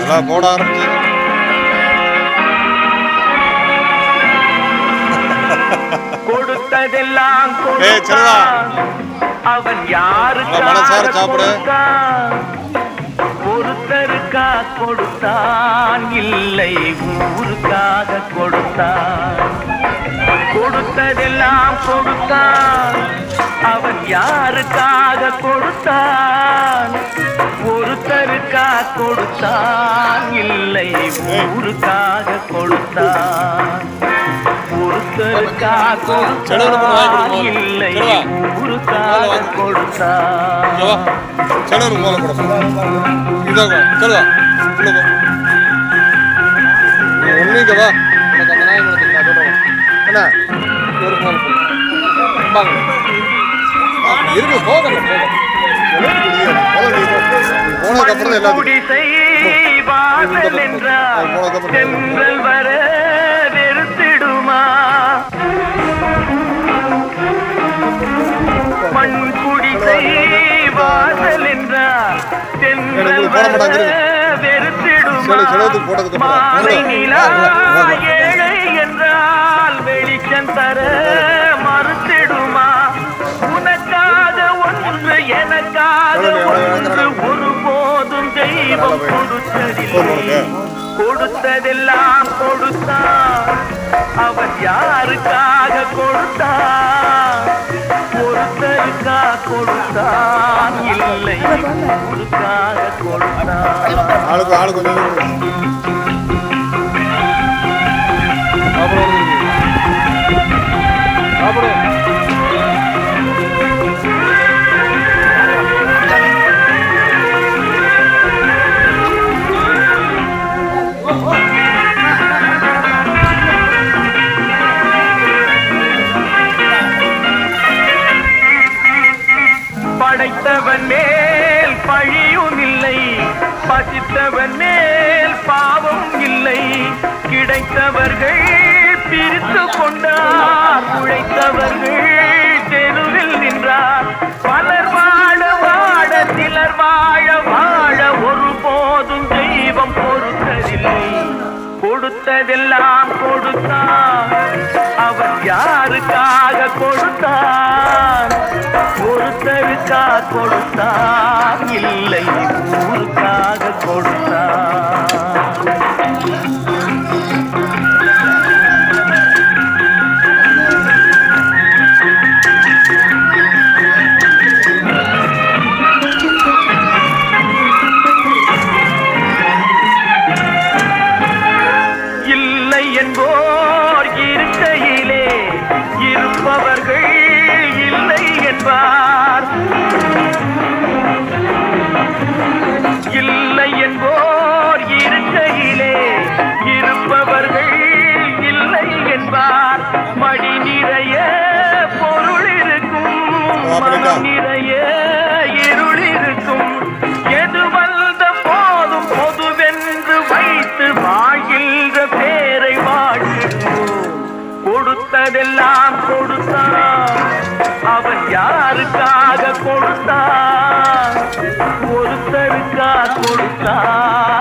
எல்லாம் போட ஆரம்பிச்சு கொடுத்ததெல்லாம் அவன் யாருக்கு மனசார சாப்பிடு. ஒருத்தருக்கா கொடுத்தான், இல்லை ஊருக்காக கொடுத்தான். கொடுத்ததெல்லாம் கொடுத்தான், அவன் யாருக்காக கொடுத்தான். ஒருத்தருக்கா கொடுத்தான், இல்லை ஊருக்காக கொடுத்தான். ஒருத்தருக்கா கொடுத்தான், இல்லை ஊருக்காக கொடுத்தான். தென்றல் வர நிறுத்திடுமா, மண் குடிசை வாசல் என்றார் தென்றல் வர வெறுத்திடுமா. மாலை நிலா ஏழை என்றால் வெளிச்சம் தர மறுத்திடுமா. உனக்காக ஒன்று எனக்காக ஒன்று ஒருபோதும் தெய்வம் கொடுத்ததில்லை. கொடுத்ததெல்லாம் கொடுத்தான், அவன் யாருக்காக கொடுத்தான். ஒருத்தருக்காக கொடுத்தான், இல்லை ஊருக்காக கொடுத்தான். படைத்தவன் மேல் பழியும் இல்லை, பசித்தவன் மேல் பாவம் இல்லை. கிடைத்தவர்கள் பிரித்து கொண்டார், உழைத்தவர்கள் தெருவில் நின்றார். பலர் வாழ வாழ சிலர் வாழ வாழ ஒருபோதும் தெய்வம் பொறுத்ததில்லை. கொடுத்ததெல்லாம் கொடுத்தான், அவன் யாருக்காக கொடுத்தான். ஒருத்தருக்காக கொடுத்தான், இல்லை ஊருக்காக கொடுத்தான். இல்லை என்போர் இருக்கையிலே இருப்பவர்கள் இல்லை என்பார். இல்லை என்போர் இருக்கையிலே இருப்பவர்கள் இல்லை என்பார். மடி நிறைய பொருள் இருக்கும், மனம் நிறைய இருள் இருக்கும். எது வந்த போதும் பொதுவென்று வைத்து வாழ்கின்ற பேரை வாழ்கிறோம். கொடுத்ததெல்லாம் கொடுத்தான், அவன் யாருக்காக கொடுத்தான். ஒருத்தருக்காக கொடுத்தான்,